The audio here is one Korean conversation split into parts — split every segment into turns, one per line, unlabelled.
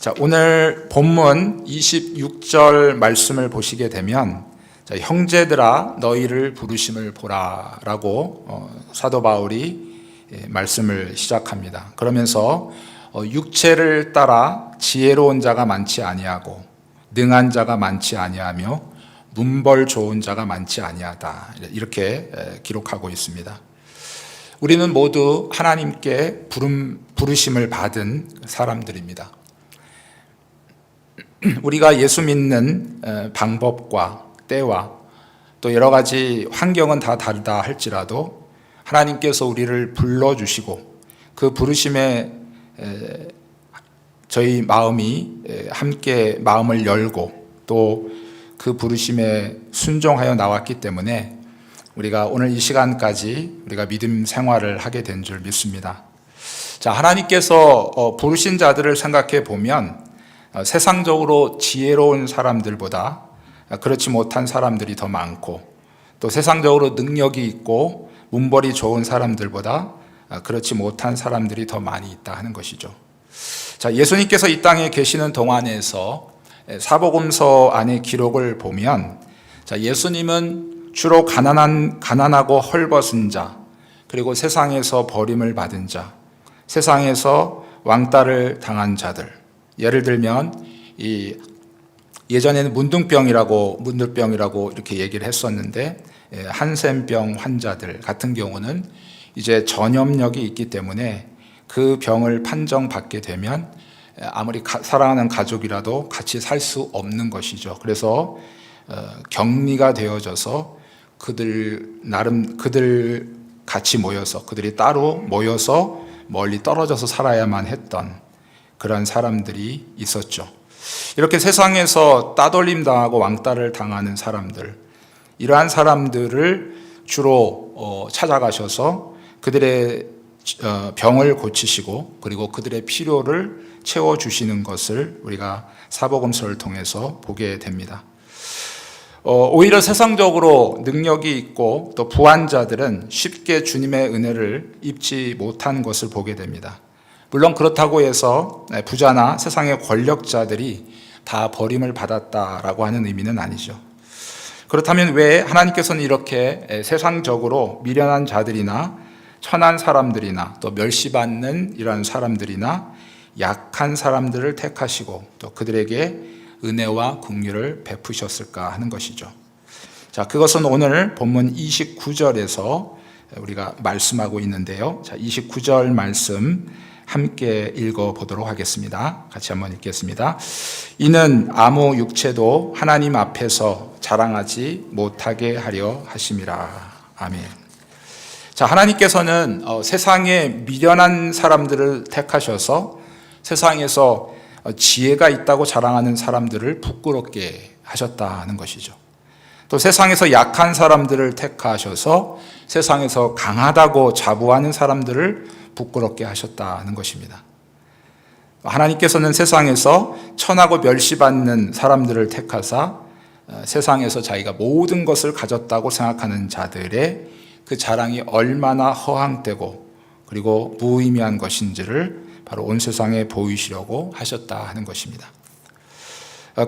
자, 오늘 본문 26절 말씀을 보시게 되면 형제들아 너희를 부르심을 보라라고 사도 바울이 말씀을 시작합니다. 그러면서 육체를 따라 지혜로운 자가 많지 아니하고 능한 자가 많지 아니하며 문벌 좋은 자가 많지 아니하다, 이렇게 기록하고 있습니다. 우리는 모두 하나님께 부르심을 받은 사람들입니다. 우리가 예수 믿는 방법과 때와 또 여러 가지 환경은 다 다르다 할지라도 하나님께서 우리를 불러주시고 그 부르심에 저희 마음이 함께 마음을 열고 또 그 부르심에 순종하여 나왔기 때문에 우리가 오늘 이 시간까지 우리가 믿음 생활을 하게 된 줄 믿습니다. 자, 하나님께서 부르신 자들을 생각해 보면 세상적으로 지혜로운 사람들보다 그렇지 못한 사람들이 더 많고, 또 세상적으로 능력이 있고 문벌이 좋은 사람들보다 그렇지 못한 사람들이 더 많이 있다 하는 것이죠. 자, 예수님께서 이 땅에 계시는 동안에서 사복음서 안의 기록을 보면, 자, 예수님은 주로 가난하고 헐벗은 자, 그리고 세상에서 버림을 받은 자, 세상에서 왕따를 당한 자들, 예를 들면 예전에는 문둥병이라고 이렇게 얘기를 했었는데, 한센병 환자들 같은 경우는 이제 전염력이 있기 때문에 그 병을 판정받게 되면 아무리 사랑하는 가족이라도 같이 살 수 없는 것이죠. 그래서 격리가 되어져서 그들 같이 모여서, 그들이 따로 모여서 멀리 떨어져서 살아야만 했던 그런 사람들이 있었죠. 이렇게 세상에서 따돌림 당하고 왕따를 당하는 사람들, 이러한 사람들을 주로 찾아가셔서 그들의 병을 고치시고 그리고 그들의 필요를 채워주시는 것을 우리가 사복음서를 통해서 보게 됩니다. 오히려 세상적으로 능력이 있고 또 부한 자들은 쉽게 주님의 은혜를 입지 못한 것을 보게 됩니다. 물론 그렇다고 해서 부자나 세상의 권력자들이 다 버림을 받았다라고 하는 의미는 아니죠. 그렇다면 왜 하나님께서는 이렇게 세상적으로 미련한 자들이나 천한 사람들이나 또 멸시받는 이러한 사람들이나 약한 사람들을 택하시고 또 그들에게 은혜와 긍휼을 베푸셨을까 하는 것이죠. 자, 그것은 오늘 본문 29절에서 우리가 말씀하고 있는데요. 자, 29절 말씀 함께 읽어보도록 하겠습니다. 같이 한번 읽겠습니다. 이는 아무 육체도 하나님 앞에서 자랑하지 못하게 하려 하심이라. 아멘. 자, 하나님께서는 세상에 미련한 사람들을 택하셔서 세상에서 지혜가 있다고 자랑하는 사람들을 부끄럽게 하셨다는 것이죠. 또 세상에서 약한 사람들을 택하셔서 세상에서 강하다고 자부하는 사람들을 부끄럽게 하셨다는 것입니다. 하나님께서는 세상에서 천하고 멸시받는 사람들을 택하사 세상에서 자기가 모든 것을 가졌다고 생각하는 자들의 그 자랑이 얼마나 허황되고 그리고 무의미한 것인지를 바로 온 세상에 보이시려고 하셨다 하는 것입니다.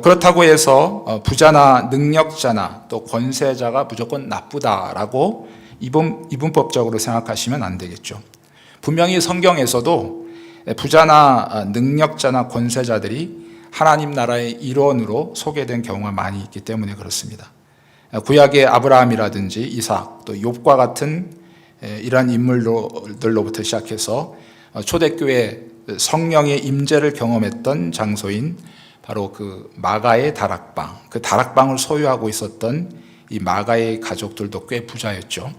그렇다고 해서 부자나 능력자나 또 권세자가 무조건 나쁘다라고 이분법적으로 생각하시면 안 되겠죠. 분명히 성경에서도 부자나 능력자나 권세자들이 하나님 나라의 일원으로 소개된 경우가 많이 있기 때문에 그렇습니다. 구약의 아브라함이라든지 이삭, 또 욥과 같은 이러한 인물들로부터 시작해서 초대교회 성령의 임재를 경험했던 장소인 바로 그 마가의 다락방, 그 다락방을 소유하고 있었던 이 마가의 가족들도 꽤 부자였죠.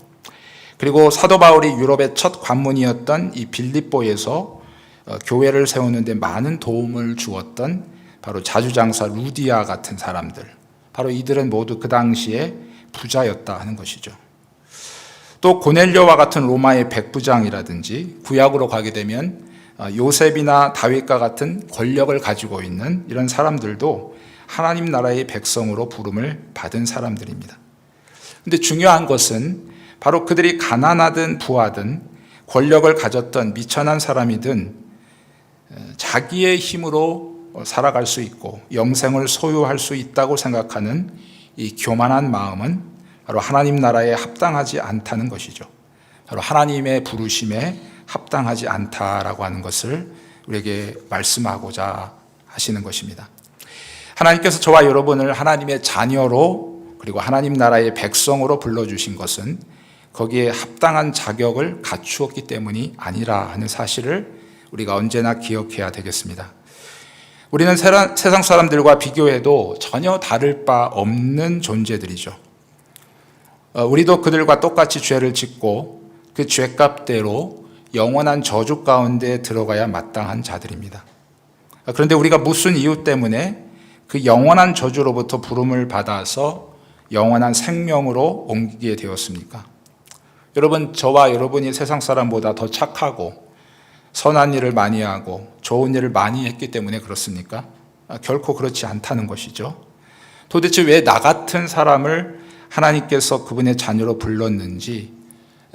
그리고 사도 바울이 유럽의 첫 관문이었던 이 빌립보에서 교회를 세우는 데 많은 도움을 주었던 바로 자주장사 루디아 같은 사람들, 바로 이들은 모두 그 당시에 부자였다 하는 것이죠. 또 고넬료와 같은 로마의 백부장이라든지 구약으로 가게 되면 요셉이나 다윗과 같은 권력을 가지고 있는 이런 사람들도 하나님 나라의 백성으로 부름을 받은 사람들입니다. 그런데 중요한 것은 바로 그들이 가난하든 부하든 권력을 가졌던 미천한 사람이든 자기의 힘으로 살아갈 수 있고 영생을 소유할 수 있다고 생각하는 이 교만한 마음은 바로 하나님 나라에 합당하지 않다는 것이죠. 바로 하나님의 부르심에 합당하지 않다라고 하는 것을 우리에게 말씀하고자 하시는 것입니다. 하나님께서 저와 여러분을 하나님의 자녀로 그리고 하나님 나라의 백성으로 불러주신 것은 거기에 합당한 자격을 갖추었기 때문이 아니라 하는 사실을 우리가 언제나 기억해야 되겠습니다. 우리는 세상 사람들과 비교해도 전혀 다를 바 없는 존재들이죠. 우리도 그들과 똑같이 죄를 짓고 그 죄값대로 영원한 저주 가운데 들어가야 마땅한 자들입니다. 그런데 우리가 무슨 이유 때문에 그 영원한 저주로부터 부름을 받아서 영원한 생명으로 옮기게 되었습니까? 여러분, 저와 여러분이 세상 사람보다 더 착하고 선한 일을 많이 하고 좋은 일을 많이 했기 때문에 그렇습니까? 결코 그렇지 않다는 것이죠. 도대체 왜 나 같은 사람을 하나님께서 그분의 자녀로 불렀는지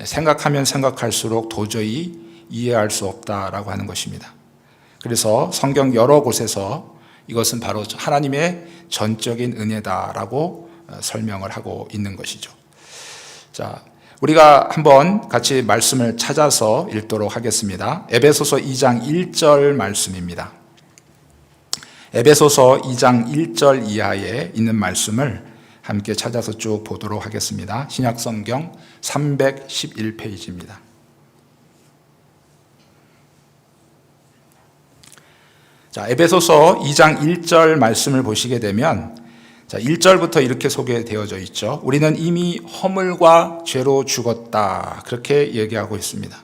생각하면 생각할수록 도저히 이해할 수 없다라고 하는 것입니다. 그래서 성경 여러 곳에서 이것은 바로 하나님의 전적인 은혜다라고 설명을 하고 있는 것이죠. 자, 우리가 한번 같이 말씀을 찾아서 읽도록 하겠습니다. 에베소서 2장 1절 말씀입니다. 에베소서 2장 1절 이하에 있는 말씀을 함께 찾아서 쭉 보도록 하겠습니다. 신약성경 311페이지입니다. 자, 에베소서 2장 1절 말씀을 보시게 되면 1절부터 이렇게 소개되어져 있죠. 우리는 이미 허물과 죄로 죽었다. 그렇게 얘기하고 있습니다.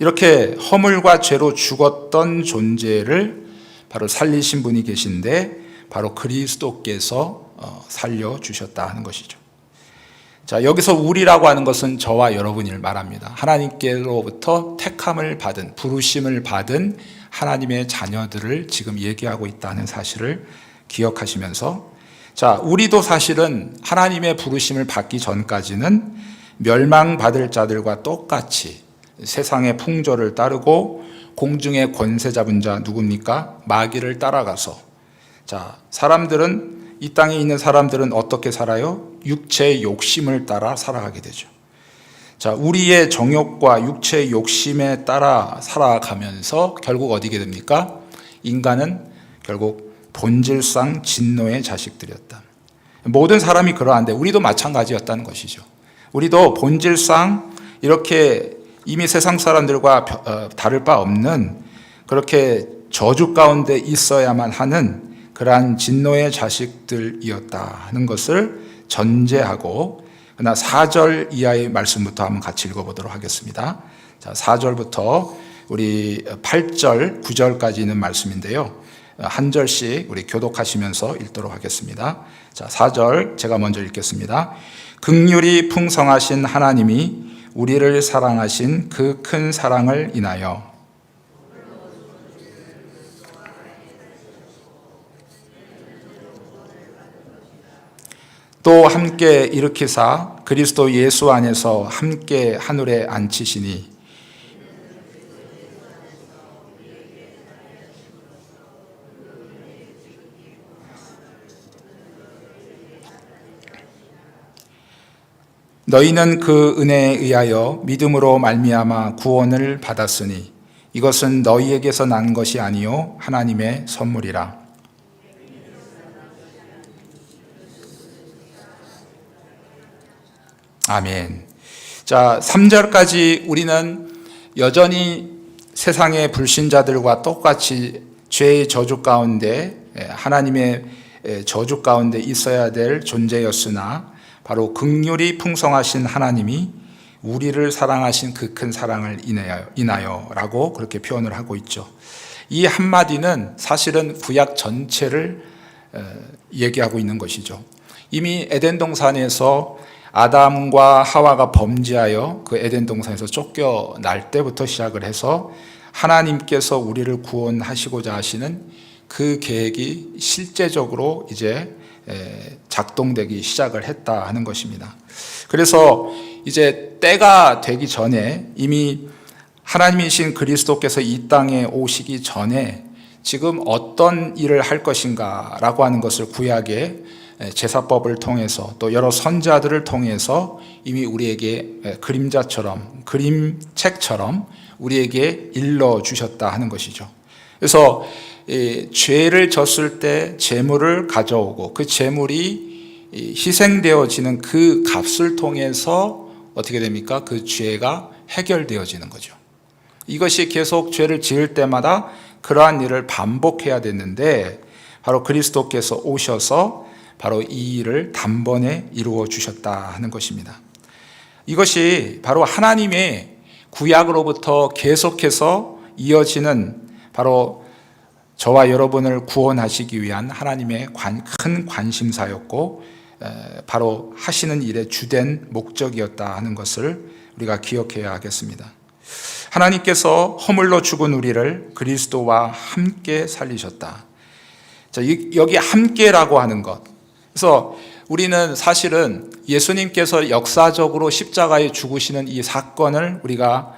이렇게 허물과 죄로 죽었던 존재를 바로 살리신 분이 계신데 바로 그리스도께서 살려주셨다 하는 것이죠. 자, 여기서 우리라고 하는 것은 저와 여러분을 말합니다. 하나님께로부터 택함을 받은, 부르심을 받은 하나님의 자녀들을 지금 얘기하고 있다는 사실을 기억하시면서 자, 우리도 사실은 하나님의 부르심을 받기 전까지는 멸망받을 자들과 똑같이 세상의 풍조를 따르고 공중의 권세 잡은 자 누굽니까? 마귀를 따라가서 자, 사람들은 이 땅에 있는 사람들은 어떻게 살아요? 육체의 욕심을 따라 살아가게 되죠. 자, 우리의 정욕과 육체의 욕심에 따라 살아가면서 결국 어디게 됩니까? 인간은 결국 본질상 진노의 자식들이었다. 모든 사람이 그러한데 우리도 마찬가지였다는 것이죠. 우리도 본질상 이렇게 이미 세상 사람들과 다를 바 없는 그렇게 저주 가운데 있어야만 하는 그러한 진노의 자식들이었다 하는 것을 전제하고 그러나 4절 이하의 말씀부터 한번 같이 읽어보도록 하겠습니다. 자, 4절부터 우리 8절, 9절까지 있는 말씀인데요. 한 절씩 우리 교독하시면서 읽도록 하겠습니다. 자, 4절 제가 먼저 읽겠습니다. 긍휼이 풍성하신 하나님이 우리를 사랑하신 그 큰 사랑을 인하여 또 함께 일으키사 그리스도 예수 안에서 함께 하늘에 앉히시니 너희는 그 은혜에 의하여 믿음으로 말미암아 구원을 받았으니 이것은 너희에게서 난 것이 아니요 하나님의 선물이라. 아멘. 자, 3절까지 우리는 여전히 세상의 불신자들과 똑같이 죄의 저주 가운데 하나님의 저주 가운데 있어야 될 존재였으나 바로 긍휼이 풍성하신 하나님이 우리를 사랑하신 그 큰 사랑을 인하여라고 그렇게 표현을 하고 있죠. 이 한마디는 사실은 구약 전체를 얘기하고 있는 것이죠. 이미 에덴 동산에서 아담과 하와가 범죄하여 그 에덴 동산에서 쫓겨날 때부터 시작을 해서 하나님께서 우리를 구원하시고자 하시는 그 계획이 실제적으로 이제 작동되기 시작을 했다 하는 것입니다. 그래서 이제 때가 되기 전에 이미 하나님이신 그리스도께서 이 땅에 오시기 전에 지금 어떤 일을 할 것인가 라고 하는 것을 구약의 제사법을 통해서 또 여러 선지자들을 통해서 이미 우리에게 그림자처럼, 그림책처럼 우리에게 일러주셨다 하는 것이죠. 그래서 죄를 졌을 때 제물을 가져오고 그 제물이 희생되어지는 그 값을 통해서 어떻게 됩니까? 그 죄가 해결되어지는 거죠. 이것이 계속 죄를 지을 때마다 그러한 일을 반복해야 됐는데 바로 그리스도께서 오셔서 바로 이 일을 단번에 이루어 주셨다 하는 것입니다. 이것이 바로 하나님의 구약으로부터 계속해서 이어지는 바로 저와 여러분을 구원하시기 위한 하나님의 큰 관심사였고 바로 하시는 일의 주된 목적이었다 하는 것을 우리가 기억해야 하겠습니다. 하나님께서 허물로 죽은 우리를 그리스도와 함께 살리셨다. 자, 여기 함께라고 하는 것. 그래서 우리는 사실은 예수님께서 역사적으로 십자가에 죽으시는 이 사건을 우리가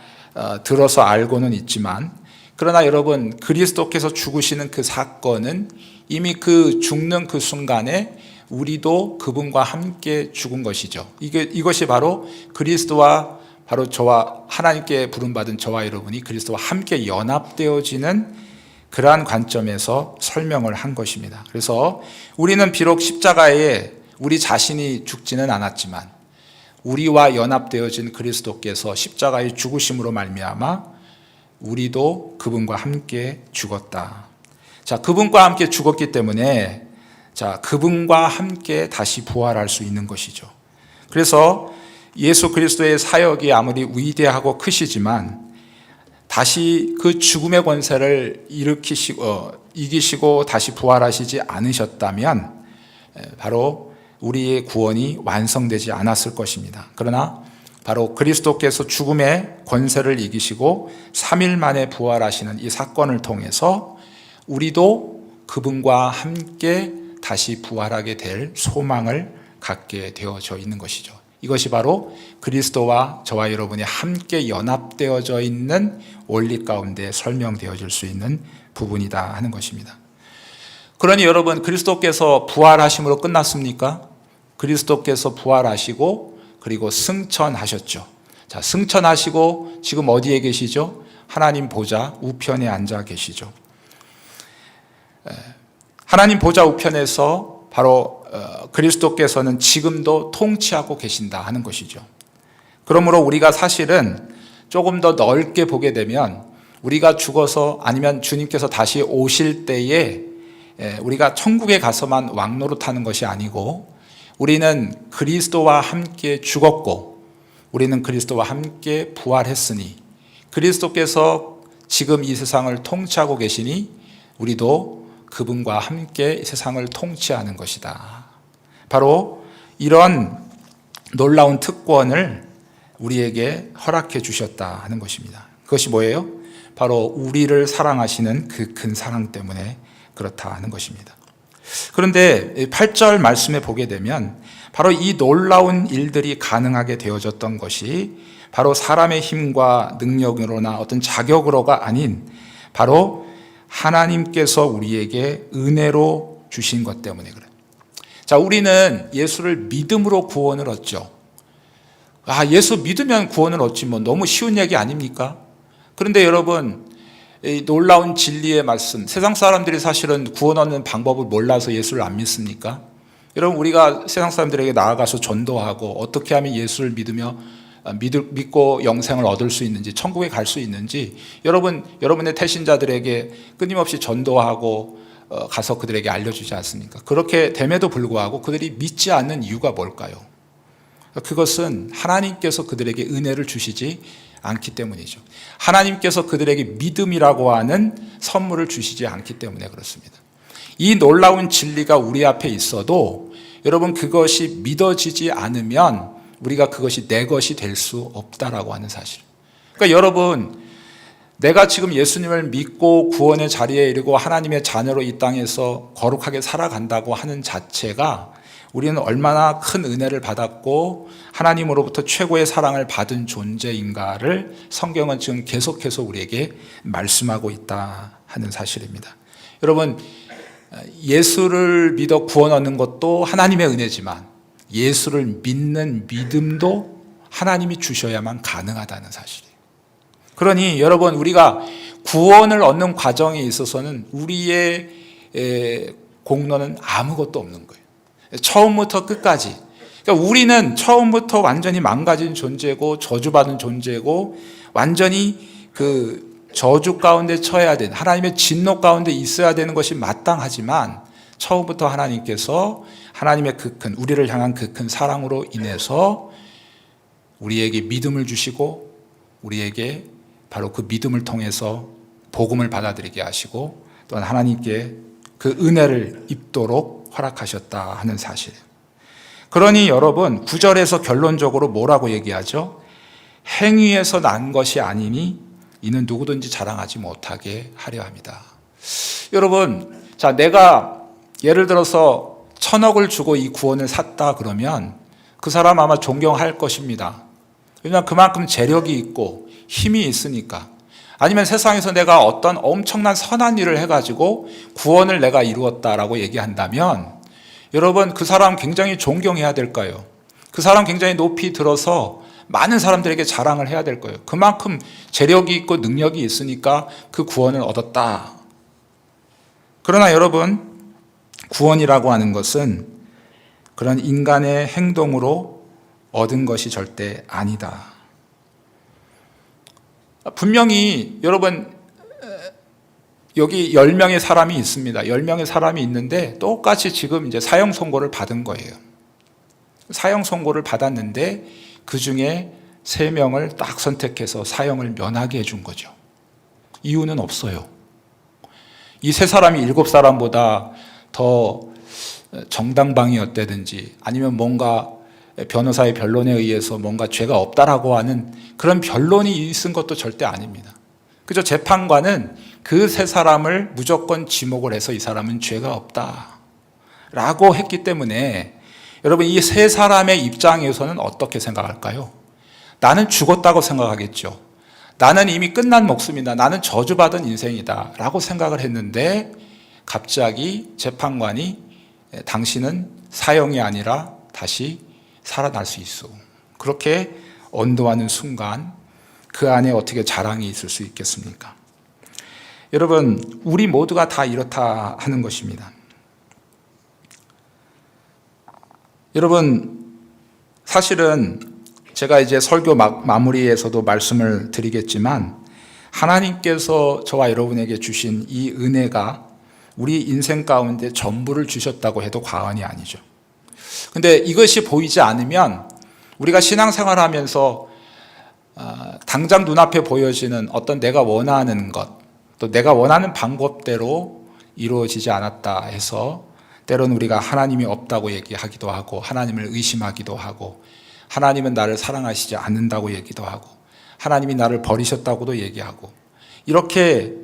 들어서 알고는 있지만, 그러나 여러분, 그리스도께서 죽으시는 그 사건은 이미 그 죽는 그 순간에 우리도 그분과 함께 죽은 것이죠. 이것이 바로 그리스도와 바로 저와 하나님께 부름받은 저와 여러분이 그리스도와 함께 연합되어지는 그러한 관점에서 설명을 한 것입니다. 그래서 우리는 비록 십자가에 우리 자신이 죽지는 않았지만 우리와 연합되어진 그리스도께서 십자가의 죽으심으로 말미암아 우리도 그분과 함께 죽었다. 자, 그분과 함께 죽었기 때문에 그분과 함께 다시 부활할 수 있는 것이죠. 그래서 예수 그리스도의 사역이 아무리 위대하고 크시지만 다시 그 죽음의 권세를 이기시고 다시 부활하시지 않으셨다면 바로 우리의 구원이 완성되지 않았을 것입니다. 그러나 바로 그리스도께서 죽음의 권세를 이기시고 3일 만에 부활하시는 이 사건을 통해서 우리도 그분과 함께 다시 부활하게 될 소망을 갖게 되어져 있는 것이죠. 이것이 바로 그리스도와 저와 여러분이 함께 연합되어져 있는 원리 가운데 설명되어질 수 있는 부분이다 하는 것입니다. 그러니 여러분, 그리스도께서 부활하심으로 끝났습니까? 그리스도께서 부활하시고 그리고 승천하셨죠. 자, 승천하시고 지금 어디에 계시죠? 하나님 보좌 우편에 앉아 계시죠. 하나님 보좌 우편에서 바로 그리스도께서는 지금도 통치하고 계신다 하는 것이죠. 그러므로 우리가 사실은 조금 더 넓게 보게 되면 우리가 죽어서 아니면 주님께서 다시 오실 때에 우리가 천국에 가서만 왕노릇하는 것이 아니고 우리는 그리스도와 함께 죽었고 우리는 그리스도와 함께 부활했으니 그리스도께서 지금 이 세상을 통치하고 계시니 우리도 그분과 함께 세상을 통치하는 것이다. 바로 이런 놀라운 특권을 우리에게 허락해 주셨다 하는 것입니다. 그것이 뭐예요? 바로 우리를 사랑하시는 그 큰 사랑 때문에 그렇다 하는 것입니다. 그런데 8절 말씀에 보게 되면 바로 이 놀라운 일들이 가능하게 되어졌던 것이 바로 사람의 힘과 능력으로나 어떤 자격으로가 아닌 바로 하나님께서 우리에게 은혜로 주신 것 때문에 그래요. 자, 우리는 예수를 믿음으로 구원을 얻죠. 예수 믿으면 구원을 얻지 뭐 너무 쉬운 얘기 아닙니까? 그런데 여러분, 이 놀라운 진리의 말씀, 세상 사람들이 사실은 구원 얻는 방법을 몰라서 예수를 안 믿습니까? 여러분, 우리가 세상 사람들에게 나아가서 전도하고 어떻게 하면 예수를 믿고 영생을 얻을 수 있는지, 천국에 갈 수 있는지 여러분의 태신자들에게 끊임없이 전도하고 가서 그들에게 알려주지 않습니까? 그렇게 됨에도 불구하고 그들이 믿지 않는 이유가 뭘까요? 그것은 하나님께서 그들에게 은혜를 주시지 않기 때문이죠. 하나님께서 그들에게 믿음이라고 하는 선물을 주시지 않기 때문에 그렇습니다. 이 놀라운 진리가 우리 앞에 있어도 여러분, 그것이 믿어지지 않으면 우리가 그것이 내 것이 될 수 없다라고 하는 사실. 그러니까 여러분, 내가 지금 예수님을 믿고 구원의 자리에 이르고 하나님의 자녀로 이 땅에서 거룩하게 살아간다고 하는 자체가 우리는 얼마나 큰 은혜를 받았고 하나님으로부터 최고의 사랑을 받은 존재인가를 성경은 지금 계속해서 우리에게 말씀하고 있다 하는 사실입니다. 여러분, 예수를 믿어 구원 얻는 것도 하나님의 은혜지만 예수를 믿는 믿음도 하나님이 주셔야만 가능하다는 사실이에요. 그러니 여러분, 우리가 구원을 얻는 과정에 있어서는 우리의 공로는 아무것도 없는 거예요. 처음부터 끝까지. 그러니까 우리는 처음부터 완전히 망가진 존재고 저주받은 존재고 완전히 그 저주 가운데 처해야 되는, 하나님의 진노 가운데 있어야 되는 것이 마땅하지만 처음부터 하나님께서 하나님의 그 큰, 우리를 향한 그 큰 사랑으로 인해서 우리에게 믿음을 주시고 우리에게 바로 그 믿음을 통해서 복음을 받아들이게 하시고 또한 하나님께 그 은혜를 입도록 허락하셨다 하는 사실이에요. 그러니 여러분, 9절에서 결론적으로 뭐라고 얘기하죠? 행위에서 난 것이 아니니 이는 누구든지 자랑하지 못하게 하려 합니다. 여러분, 자, 내가 예를 들어서 1,000억을 주고 이 구원을 샀다 그러면 그 사람 아마 존경할 것입니다. 왜냐하면 그만큼 재력이 있고 힘이 있으니까. 아니면 세상에서 내가 어떤 엄청난 선한 일을 해가지고 구원을 내가 이루었다라고 얘기한다면 여러분, 그 사람 굉장히 존경해야 될까요? 그 사람 굉장히 높이 들어서 많은 사람들에게 자랑을 해야 될 거예요. 그만큼 재력이 있고 능력이 있으니까 그 구원을 얻었다. 그러나 여러분, 구원이라고 하는 것은 그런 인간의 행동으로 얻은 것이 절대 아니다. 분명히 여러분, 여기 10명의 사람이 있습니다. 10명의 사람이 있는데 똑같이 지금 이제 사형 선고를 받은 거예요. 사형 선고를 받았는데 그 중에 3명을 딱 선택해서 사형을 면하게 해준 거죠. 이유는 없어요. 이 3사람이 7사람보다 더 정당방위였다든지 아니면 뭔가 변호사의 변론에 의해서 뭔가 죄가 없다라고 하는 그런 변론이 있은 것도 절대 아닙니다. 그저 재판관은 그 3사람을 무조건 지목을 해서 이 사람은 죄가 없다라고 했기 때문에 여러분, 이 3사람의 입장에서는 어떻게 생각할까요? 나는 죽었다고 생각하겠죠. 나는 이미 끝난 목숨이다. 나는 저주받은 인생이다 라고 생각을 했는데 갑자기 재판관이 당신은 사형이 아니라 다시 살아날 수 있어. 그렇게 언도하는 순간 그 안에 어떻게 자랑이 있을 수 있겠습니까? 여러분, 우리 모두가 다 이렇다 하는 것입니다. 여러분, 사실은 제가 이제 설교 마무리에서도 말씀을 드리겠지만 하나님께서 저와 여러분에게 주신 이 은혜가 우리 인생 가운데 전부를 주셨다고 해도 과언이 아니죠. 근데 이것이 보이지 않으면 우리가 신앙생활 하면서 당장 눈앞에 보여지는 어떤 내가 원하는 것, 또 내가 원하는 방법대로 이루어지지 않았다 해서 때로는 우리가 하나님이 없다고 얘기하기도 하고 하나님을 의심하기도 하고 하나님은 나를 사랑하시지 않는다고 얘기도 하고 하나님이 나를 버리셨다고도 얘기하고 이렇게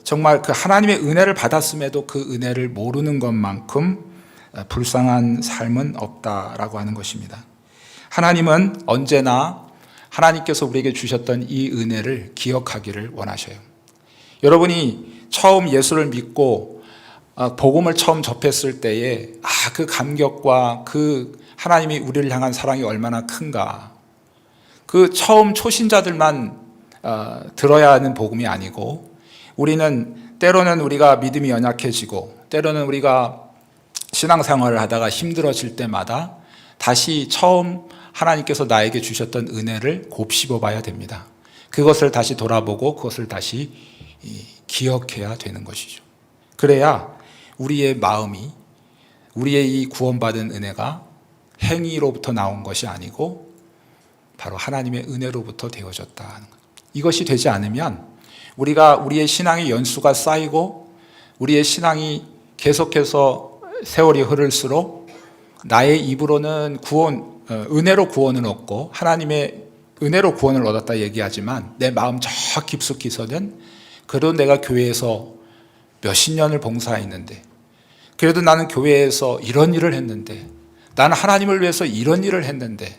정말 그 하나님의 은혜를 받았음에도 그 은혜를 모르는 것만큼 불쌍한 삶은 없다라고 하는 것입니다. 하나님은 언제나 하나님께서 우리에게 주셨던 이 은혜를 기억하기를 원하셔요. 여러분이 처음 예수를 믿고 복음을 처음 접했을 때에 그 감격과 그 하나님이 우리를 향한 사랑이 얼마나 큰가. 그 처음 초신자들만 들어야 하는 복음이 아니고 우리는 때로는 우리가 믿음이 연약해지고 때로는 우리가 신앙생활을 하다가 힘들어질 때마다 다시 처음 하나님께서 나에게 주셨던 은혜를 곱씹어 봐야 됩니다. 그것을 다시 돌아보고 그것을 다시 기억해야 되는 것이죠. 그래야 우리의 마음이 우리의 이 구원받은 은혜가 행위로부터 나온 것이 아니고 바로 하나님의 은혜로부터 되어졌다 하는 것. 이것이 되지 않으면 우리의 신앙의 연수가 쌓이고 우리의 신앙이 계속해서 세월이 흐를수록 나의 입으로는 은혜로 구원을 얻고 하나님의 은혜로 구원을 얻었다 얘기하지만 내 마음 저 깊숙이서는 그래도 내가 교회에서 몇십 년을 봉사했는데 그래도 나는 교회에서 이런 일을 했는데 나는 하나님을 위해서 이런 일을 했는데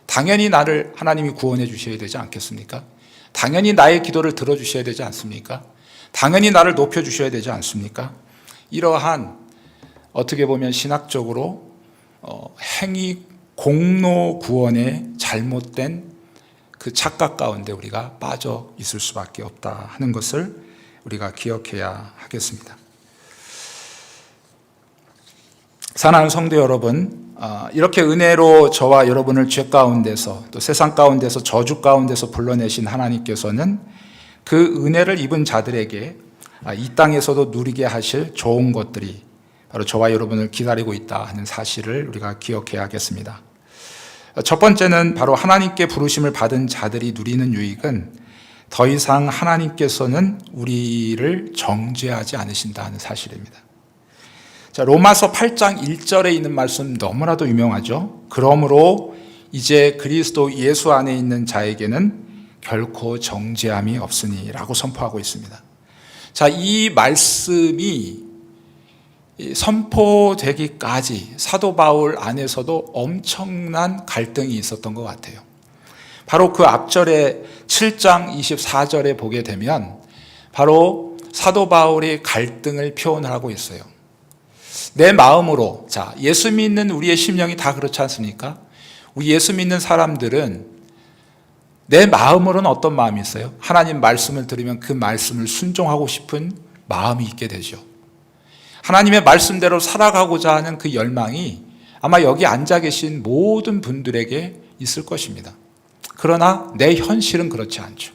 당연히 나를 하나님이 구원해 주셔야 되지 않겠습니까? 당연히 나의 기도를 들어주셔야 되지 않습니까? 당연히 나를 높여주셔야 되지 않습니까? 이러한 어떻게 보면 신학적으로 행위 공로 구원의 잘못된 그 착각 가운데 우리가 빠져 있을 수밖에 없다 하는 것을 우리가 기억해야 하겠습니다. 사랑하는 성도 여러분, 이렇게 은혜로 저와 여러분을 죄 가운데서 또 세상 가운데서 저주 가운데서 불러내신 하나님께서는 그 은혜를 입은 자들에게 이 땅에서도 누리게 하실 좋은 것들이 바로 저와 여러분을 기다리고 있다 하는 사실을 우리가 기억해야 하겠습니다. 첫 번째는 바로 하나님께 부르심을 받은 자들이 누리는 유익은 더 이상 하나님께서는 우리를 정죄하지 않으신다 하는 사실입니다. 자, 로마서 8장 1절에 있는 말씀 너무나도 유명하죠. 그러므로 이제 그리스도 예수 안에 있는 자에게는 결코 정죄함이 없으니 라고 선포하고 있습니다. 자, 이 말씀이 선포되기까지 사도 바울 안에서도 엄청난 갈등이 있었던 것 같아요. 바로 그 앞절에 7장 24절에 보게 되면 바로 사도 바울이 갈등을 표현하고 있어요. 내 마음으로, 자, 예수 믿는 우리의 심령이 다 그렇지 않습니까? 우리 예수 믿는 사람들은 내 마음으로는 어떤 마음이 있어요? 하나님 말씀을 들으면 그 말씀을 순종하고 싶은 마음이 있게 되죠. 하나님의 말씀대로 살아가고자 하는 그 열망이 아마 여기 앉아 계신 모든 분들에게 있을 것입니다. 그러나 내 현실은 그렇지 않죠.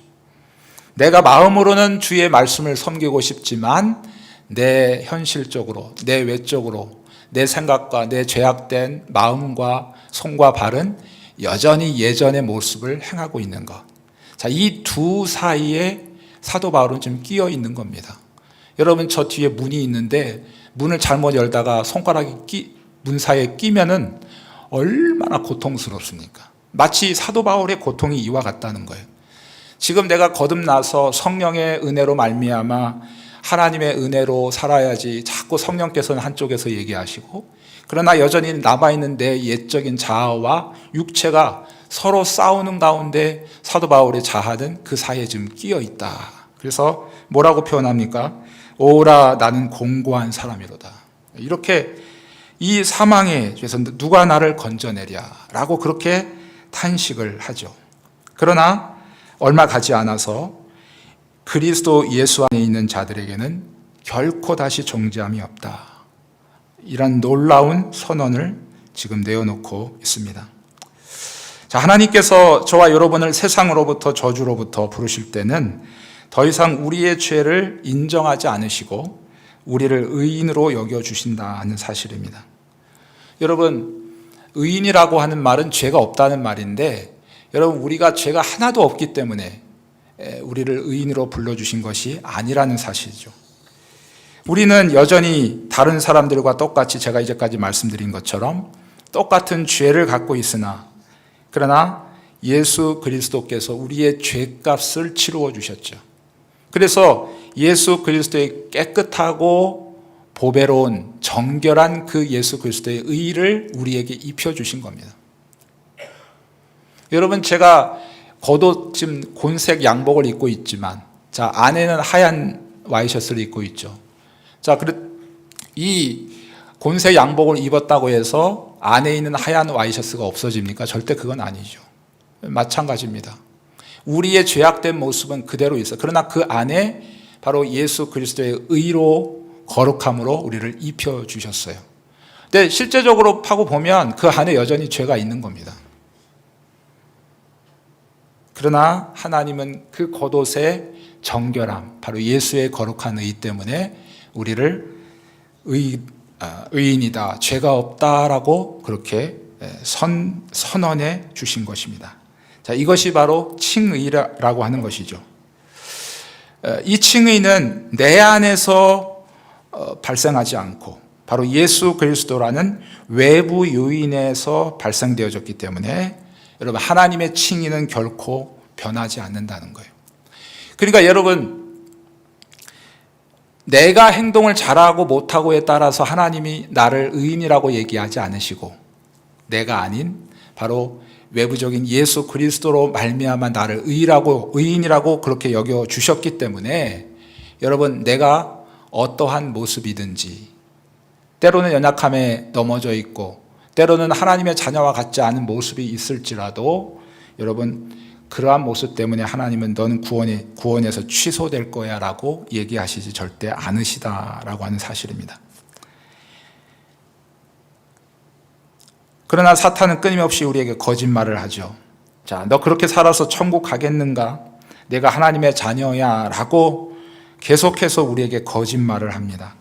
내가 마음으로는 주의 말씀을 섬기고 싶지만 내 현실적으로, 내 외적으로, 내 생각과 내 죄악된 마음과 손과 발은 여전히 예전의 모습을 행하고 있는 것. 자, 이 두 사이에 사도 바울은 좀 끼어 있는 겁니다. 여러분, 저 뒤에 문이 있는데 문을 잘못 열다가 손가락이 문 사이에 끼면은 얼마나 고통스럽습니까? 마치 사도 바울의 고통이 이와 같다는 거예요. 지금 내가 거듭나서 성령의 은혜로 말미암아 하나님의 은혜로 살아야지 자꾸 성령께서는 한쪽에서 얘기하시고, 그러나 여전히 남아있는 내 옛적인 자아와 육체가 서로 싸우는 가운데 사도 바울의 자아는 그 사이에 좀 끼어 있다. 그래서 뭐라고 표현합니까? 오라 나는 공고한 사람이로다. 이렇게 이 사망에 대해서 누가 나를 건져내랴 라고 그렇게 탄식을 하죠. 그러나 얼마 가지 않아서 그리스도 예수 안에 있는 자들에게는 결코 다시 정죄함이 없다. 이런 놀라운 선언을 지금 내어놓고 있습니다. 자, 하나님께서 저와 여러분을 세상으로부터 저주로부터 부르실 때는 더 이상 우리의 죄를 인정하지 않으시고 우리를 의인으로 여겨주신다 하는 사실입니다. 여러분, 의인이라고 하는 말은 죄가 없다는 말인데, 여러분, 우리가 죄가 하나도 없기 때문에 우리를 의인으로 불러주신 것이 아니라는 사실이죠. 우리는 여전히 다른 사람들과 똑같이 제가 이제까지 말씀드린 것처럼 똑같은 죄를 갖고 있으나, 그러나 예수 그리스도께서 우리의 죄값을 치루어 주셨죠. 그래서 예수 그리스도의 깨끗하고 보배로운 정결한 그 예수 그리스도의 의를 우리에게 입혀주신 겁니다. 여러분, 제가 겉옷 곤색 양복을 입고 있지만, 자, 안에는 하얀 와이셔츠를 입고 있죠. 자, 이 곤색 양복을 입었다고 해서 안에 있는 하얀 와이셔츠가 없어집니까? 절대 그건 아니죠. 마찬가지입니다. 우리의 죄악된 모습은 그대로 있어. 그러나 그 안에 바로 예수 그리스도의 의로 거룩함으로 우리를 입혀 주셨어요. 근데 실제적으로 파고 보면 그 안에 여전히 죄가 있는 겁니다. 그러나 하나님은 그 겉옷의 정결함, 바로 예수의 거룩한 의 때문에 우리를 의인이다, 죄가 없다라고 그렇게 선언해 주신 것입니다. 자, 이것이 바로 칭의라고 하는 것이죠. 이 칭의는 내 안에서 발생하지 않고 바로 예수 그리스도라는 외부 요인에서 발생되어졌기 때문에 여러분, 하나님의 칭의는 결코 변하지 않는다는 거예요. 그러니까 여러분, 내가 행동을 잘하고 못하고에 따라서 하나님이 나를 의인이라고 얘기하지 않으시고, 내가 아닌 바로 외부적인 예수 그리스도로 말미암아 나를 의인이라고 그렇게 여겨 주셨기 때문에 여러분, 내가 어떠한 모습이든지 때로는 연약함에 넘어져 있고 때로는 하나님의 자녀와 같지 않은 모습이 있을지라도 여러분, 그러한 모습 때문에 하나님은 너는 구원에서 취소될 거야 라고 얘기하시지 절대 않으시다라고 하는 사실입니다. 그러나 사탄은 끊임없이 우리에게 거짓말을 하죠. 자, 너 그렇게 살아서 천국 가겠는가? 내가 하나님의 자녀야 라고 계속해서 우리에게 거짓말을 합니다.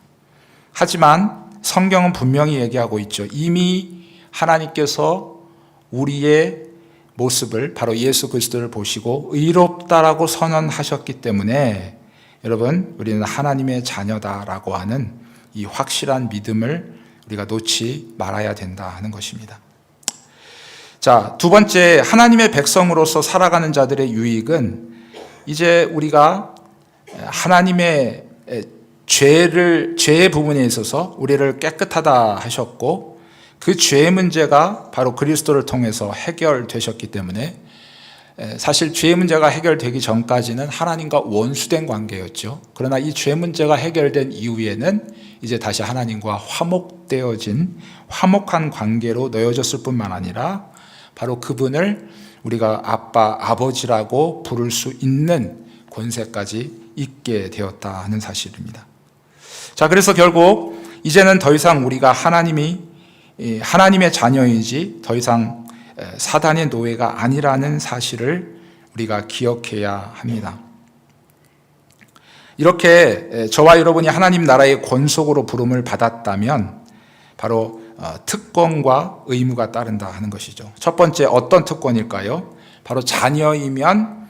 하지만 성경은 분명히 얘기하고 있죠. 이미 하나님께서 우리의 모습을, 바로 예수 그리스도를 보시고 의롭다라고 선언하셨기 때문에 여러분, 우리는 하나님의 자녀다라고 하는 이 확실한 믿음을 우리가 놓지 말아야 된다 하는 것입니다. 자, 두 번째, 하나님의 백성으로서 살아가는 자들의 유익은 이제 우리가 하나님의 죄의 부분에 있어서 우리를 깨끗하다 하셨고 그 죄의 문제가 바로 그리스도를 통해서 해결되셨기 때문에 사실 죄의 문제가 해결되기 전까지는 하나님과 원수된 관계였죠. 그러나 이 죄 문제가 해결된 이후에는 이제 다시 하나님과 화목한 관계로 놓여졌을 뿐만 아니라 바로 그분을 우리가 아빠, 아버지라고 부를 수 있는 권세까지 있게 되었다 하는 사실입니다. 자, 그래서 결국 이제는 더 이상 우리가 하나님의 자녀이지 더 이상 사단의 노예가 아니라는 사실을 우리가 기억해야 합니다. 이렇게 저와 여러분이 하나님 나라의 권속으로 부름을 받았다면 바로 특권과 의무가 따른다 하는 것이죠. 첫 번째, 어떤 특권일까요? 바로 자녀이면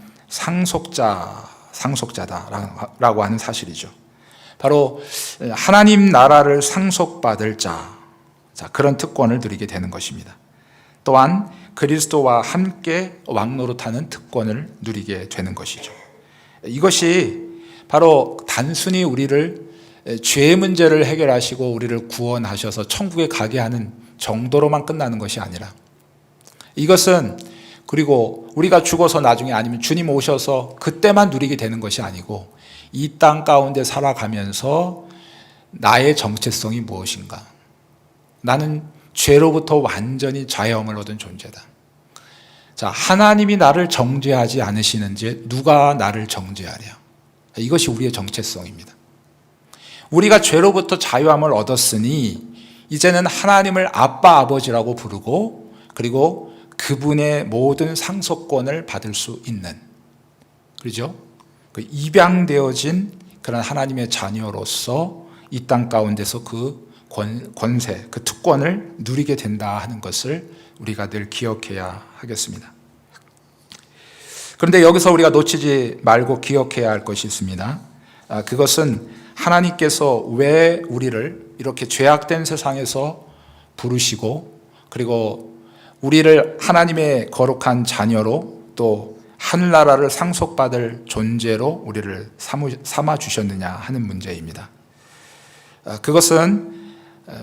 상속자다라고 하는 사실이죠. 바로 하나님 나라를 상속받을 자, 그런 특권을 누리게 되는 것입니다. 또한 그리스도와 함께 왕노릇하는 특권을 누리게 되는 것이죠. 이것이 바로 단순히 우리를 죄의 문제를 해결하시고 우리를 구원하셔서 천국에 가게 하는 정도로만 끝나는 것이 아니라 이것은 그리고 우리가 죽어서 나중에 아니면 주님 오셔서 그때만 누리게 되는 것이 아니고 이 땅 가운데 살아가면서 나의 정체성이 무엇인가? 나는 죄로부터 완전히 자유함을 얻은 존재다. 자, 하나님이 나를 정죄하지 않으시는지 누가 나를 정죄하랴? 이것이 우리의 정체성입니다. 우리가 죄로부터 자유함을 얻었으니 이제는 하나님을 아빠, 아버지라고 부르고 그리고 그분의 모든 상속권을 받을 수 있는, 그렇죠? 그 입양되어진 그런 하나님의 자녀로서 이 땅 가운데서 그 권세, 그 특권을 누리게 된다 하는 것을 우리가 늘 기억해야 하겠습니다. 그런데 여기서 우리가 놓치지 말고 기억해야 할 것이 있습니다. 그것은 하나님께서 왜 우리를 이렇게 죄악된 세상에서 부르시고 그리고 우리를 하나님의 거룩한 자녀로 또 하늘나라를 상속받을 존재로 우리를 삼아 주셨느냐 하는 문제입니다. 그것은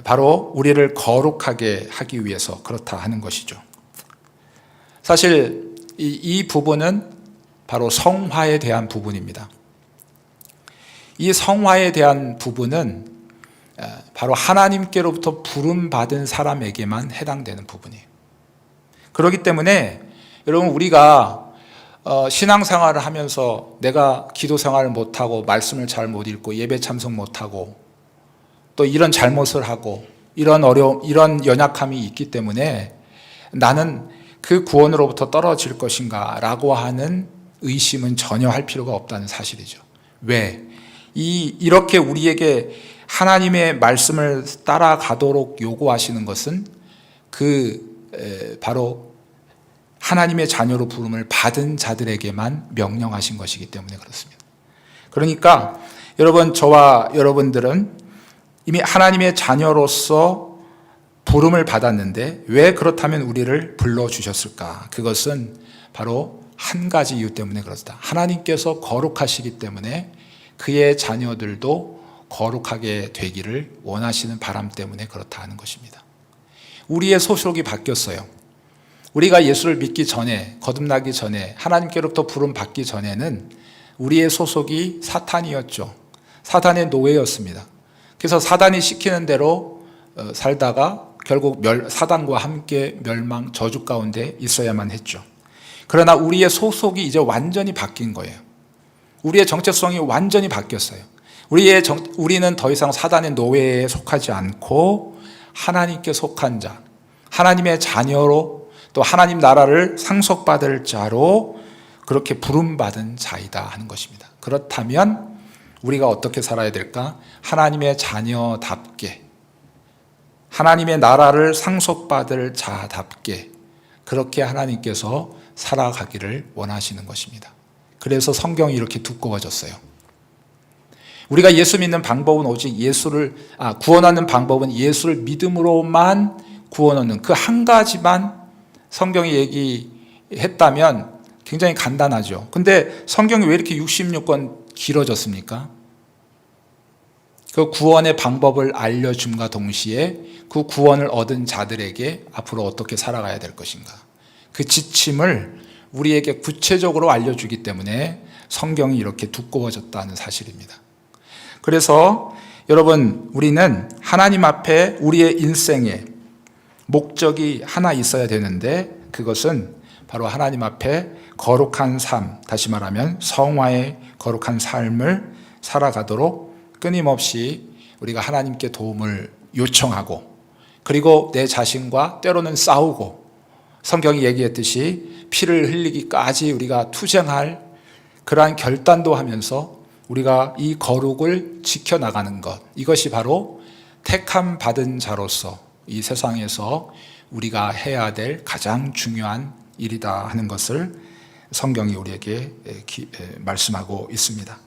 바로 우리를 거룩하게 하기 위해서 그렇다 하는 것이죠. 사실 이 부분은 바로 성화에 대한 부분입니다. 이 성화에 대한 부분은 바로 하나님께로부터 부름받은 사람에게만 해당되는 부분이에요. 그렇기 때문에 여러분, 우리가 신앙생활을 하면서 내가 기도 생활을 못하고 말씀을 잘 못 읽고 예배 참석 못하고 또 이런 잘못을 하고 이런 어려움, 이런 연약함이 있기 때문에 나는 그 구원으로부터 떨어질 것인가 라고 하는 의심은 전혀 할 필요가 없다는 사실이죠. 왜? 이렇게 우리에게 하나님의 말씀을 따라가도록 요구하시는 것은 바로 하나님의 자녀로 부름을 받은 자들에게만 명령하신 것이기 때문에 그렇습니다. 그러니까 여러분, 저와 여러분들은 이미 하나님의 자녀로서 부름을 받았는데 왜 그렇다면 우리를 불러주셨을까? 그것은 바로 한 가지 이유 때문에 그렇다. 하나님께서 거룩하시기 때문에 그의 자녀들도 거룩하게 되기를 원하시는 바람 때문에 그렇다 하는 것입니다. 우리의 소속이 바뀌었어요. 우리가 예수를 믿기 전에, 거듭나기 전에, 하나님께로부터 부름 받기 전에는 우리의 소속이 사탄이었죠. 사단의 노예였습니다. 그래서 사단이 시키는 대로 살다가 결국 사단과 함께 멸망, 저주 가운데 있어야만 했죠. 그러나 우리의 소속이 이제 완전히 바뀐 거예요. 우리의 정체성이 완전히 바뀌었어요. 우리는 더 이상 사단의 노예에 속하지 않고 하나님께 속한 자, 하나님의 자녀로 또 하나님 나라를 상속받을 자로 그렇게 부름받은 자이다 하는 것입니다. 그렇다면 우리가 어떻게 살아야 될까? 하나님의 자녀답게, 하나님의 나라를 상속받을 자답게 그렇게 하나님께서 살아가기를 원하시는 것입니다. 그래서 성경이 이렇게 두꺼워졌어요. 우리가 예수 믿는 방법은 오직 구원하는 방법은 예수를 믿음으로만 구원 얻는 그 한 가지만 성경이 얘기했다면 굉장히 간단하죠. 근데 성경이 왜 이렇게 66권 길어졌습니까? 그 구원의 방법을 알려줌과 동시에 그 구원을 얻은 자들에게 앞으로 어떻게 살아가야 될 것인가, 그 지침을 우리에게 구체적으로 알려주기 때문에 성경이 이렇게 두꺼워졌다는 사실입니다. 그래서 여러분, 우리는 하나님 앞에 우리의 인생에 목적이 하나 있어야 되는데 그것은 바로 하나님 앞에 거룩한 삶, 다시 말하면 성화의 거룩한 삶을 살아가도록 끊임없이 우리가 하나님께 도움을 요청하고, 그리고 내 자신과 때로는 싸우고, 성경이 얘기했듯이 피를 흘리기까지 우리가 투쟁할 그러한 결단도 하면서 우리가 이 거룩을 지켜나가는 것, 이것이 바로 택함 받은 자로서 이 세상에서 우리가 해야 될 가장 중요한 일이다 하는 것을 성경이 우리에게 말씀하고 있습니다.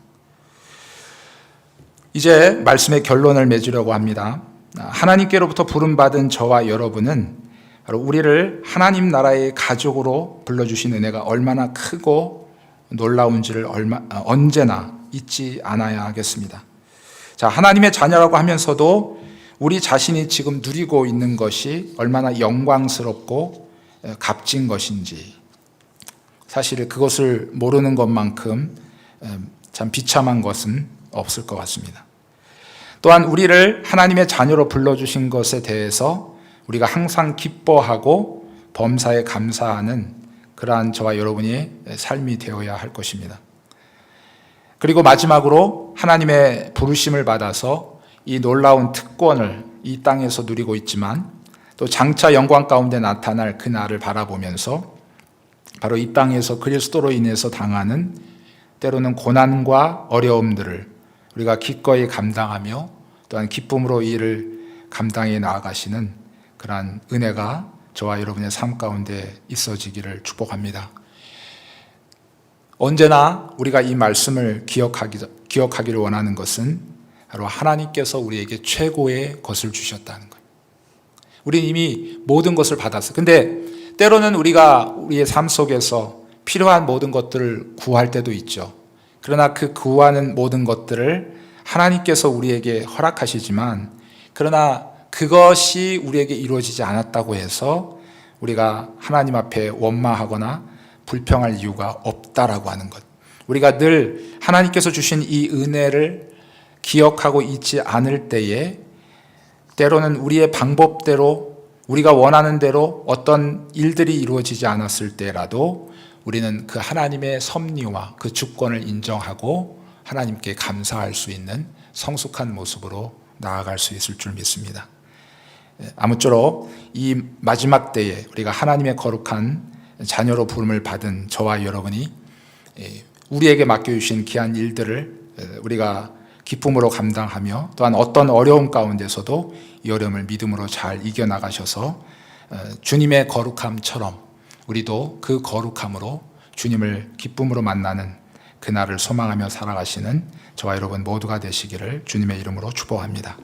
이제 말씀의 결론을 맺으려고 합니다. 하나님께로부터 부름받은 저와 여러분은 바로 우리를 하나님 나라의 가족으로 불러주신 은혜가 얼마나 크고 놀라운지를 언제나 잊지 않아야 하겠습니다. 자, 하나님의 자녀라고 하면서도 우리 자신이 지금 누리고 있는 것이 얼마나 영광스럽고 값진 것인지, 사실 그것을 모르는 것만큼 참 비참한 것은 없을 것 같습니다. 또한 우리를 하나님의 자녀로 불러주신 것에 대해서 우리가 항상 기뻐하고 범사에 감사하는 그러한 저와 여러분의 삶이 되어야 할 것입니다. 그리고 마지막으로 하나님의 부르심을 받아서 이 놀라운 특권을 이 땅에서 누리고 있지만 또 장차 영광 가운데 나타날 그날을 바라보면서 바로 이 땅에서 그리스도로 인해서 당하는 때로는 고난과 어려움들을 우리가 기꺼이 감당하며 또한 기쁨으로 이 일을 감당해 나아가시는 그러한 은혜가 저와 여러분의 삶 가운데 있어지기를 축복합니다. 언제나 우리가 이 말씀을 기억하기를 원하는 것은 바로 하나님께서 우리에게 최고의 것을 주셨다는 거예요. 우리는 이미 모든 것을 받았어요. 근데 때로는 우리가 우리의 삶 속에서 필요한 모든 것들을 구할 때도 있죠. 그러나 그 구하는 모든 것들을 하나님께서 우리에게 허락하시지만, 그러나 그것이 우리에게 이루어지지 않았다고 해서 우리가 하나님 앞에 원망하거나 불평할 이유가 없다라고 하는 것. 우리가 늘 하나님께서 주신 이 은혜를 기억하고 있지 않을 때에 때로는 우리의 방법대로 우리가 원하는 대로 어떤 일들이 이루어지지 않았을 때라도 우리는 그 하나님의 섭리와 그 주권을 인정하고 하나님께 감사할 수 있는 성숙한 모습으로 나아갈 수 있을 줄 믿습니다. 아무쪼록 이 마지막 때에 우리가 하나님의 거룩한 자녀로 부름을 받은 저와 여러분이 우리에게 맡겨주신 귀한 일들을 우리가 기쁨으로 감당하며 또한 어떤 어려움 가운데서도 이 어려움을 믿음으로 잘 이겨나가셔서 주님의 거룩함처럼 우리도 그 거룩함으로 주님을 기쁨으로 만나는 그날을 소망하며 살아가시는 저와 여러분 모두가 되시기를 주님의 이름으로 축복합니다.